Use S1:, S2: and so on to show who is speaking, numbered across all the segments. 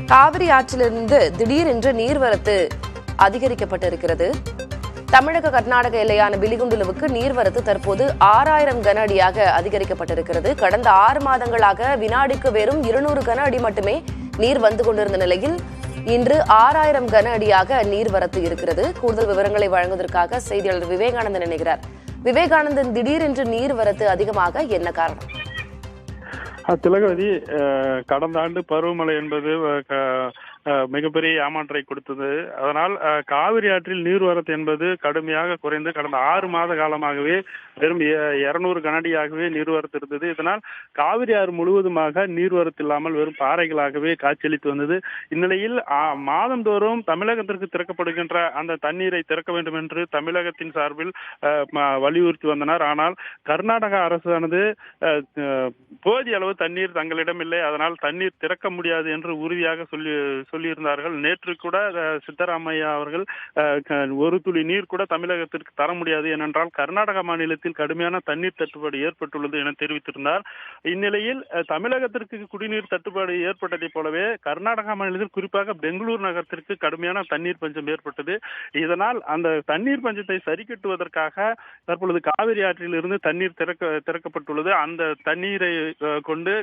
S1: காவிரி ஆற்றிலிருந்து திடீரென்று நீர்வரத்து அதிகரிக்கப்பட்டிருக்கிறது. தமிழக கர்நாடக எல்லையான பிலிகுண்டுலுவுக்கு நீர்வரத்து தற்போது 6000 கன அடியாக அதிகரிக்கப்பட்டிருக்கிறது. கடந்த 6 மாதங்களாக வினாடிக்கு வெறும் 200 கன அடி மட்டுமே நீர் வந்து கொண்டிருந்த நிலையில் இன்று 6000 கன அடியாக நீர்வரத்து இருக்கிறது. கூடுதல் விவரங்களை வழங்குவதற்காக செய்தியாளர் விவேகானந்தன் இணைகிறார். விவேகானந்தன், திடீரென்று நீர்வரத்து அதிகமாக என்ன காரணம்?
S2: திலகவதி, கடந்த ஆண்டு பருவமழை என்பது மிகப்பெரிய ஏமாற்றை கொடுத்தது. அதனால் காவிரி ஆற்றில் நீர்வரத்து என்பது கடுமையாக குறைந்து கடந்த 6 மாத காலமாகவே வெறும் 200 கனஅடியாகவே நீர்வரத்து இருந்தது. இதனால் காவிரி ஆறு முழுவதுமாக நீர்வரத்து இல்லாமல் வெறும் பாறைகளாகவே காட்சியளித்து வந்தது. இந்நிலையில் மாதந்தோறும் தமிழகத்திற்கு திறக்கப்படுகின்ற அந்த தண்ணீரை திறக்க வேண்டும் என்று தமிழகத்தின் சார்பில் வலியுறுத்தி வந்தனர். ஆனால் கர்நாடக அரசானது போதிய அளவு தண்ணீர் தங்களிடம் இல்லை, அதனால் தண்ணீர் திறக்க முடியாது என்று உறுதியாக சொல்லியிருந்தார்கள். நேற்று கூட சித்தராமையா அவர்கள் ஒரு துளி நீர் கூட தமிழகத்திற்கு தர முடியாது, ஏனென்றால் கர்நாடக மாநிலத்தில் கடுமையான தண்ணீர் தட்டுப்பாடு ஏற்பட்டுள்ளது என தெரிவித்திருந்தார். இந்நிலையில் தமிழகத்திற்கு குடிநீர் தட்டுப்பாடு ஏற்பட்டதைப் போலவே கர்நாடக மாநிலத்தில் குறிப்பாக பெங்களூர் நகரத்திற்கு கடுமையான தண்ணீர் பஞ்சம் ஏற்பட்டது. இதனால் அந்த தண்ணீர் பஞ்சத்தை சரி கட்டுவதற்காக தற்பொழுது காவிரி ஆற்றில் இருந்து தண்ணீர் திறக்கப்பட்டுள்ளது. அந்த தண்ணீரை கொண்டு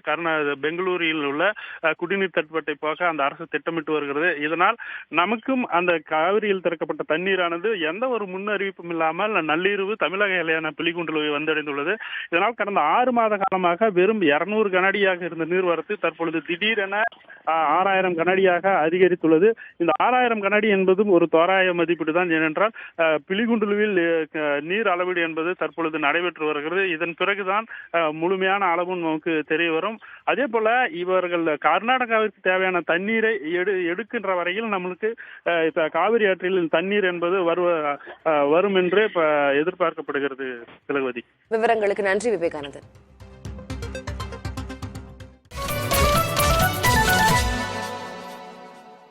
S2: பெங்களூரில் உள்ள குடிநீர் தட்டுப்பாட்டை போக அந்த அரசு திட்டமிட்டு வருகிறது. இதனால் நமக்கும் அந்த காவிரியில் திறக்கப்பட்ட தண்ணீரானது எந்த ஒரு முன்னறிவிப்பும் இல்லாமல் நள்ளிரவு தமிழக எல்லையான பிலிகுண்டுலுவை வந்தடைந்துள்ளது. இதனால் கடந்த 6 மாத காலமாக வெறும் 200 கனஅடியாக இருந்த நீர்வரத்து தற்பொழுது திடீரென 6000 கனஅடியாக அதிகரித்துள்ளது. இந்த 6000 கனஅடி என்பதும் ஒரு தோராய மதிப்பீடு தான். ஏனென்றால் பிலிகுண்டுலுவில் நீர் அளவீடு என்பது தற்பொழுது நடைபெற்று வருகிறது. இதன் பிறகுதான் முழுமையான அளவும் நமக்கு தெரிய வரும். அதே போல இவர்கள் கர்நாடகாவிற்கு தேவையான தண்ணீரை எடுக்கின்ற வரையில் நம்மளுக்கு காவிரி ஆற்றில் தண்ணீர் என்பது வரும் என்று எதிர்பார்க்கப்படுகிறது. திலகவதி,
S1: விவரங்களுக்கு நன்றி விவேகானந்தன்.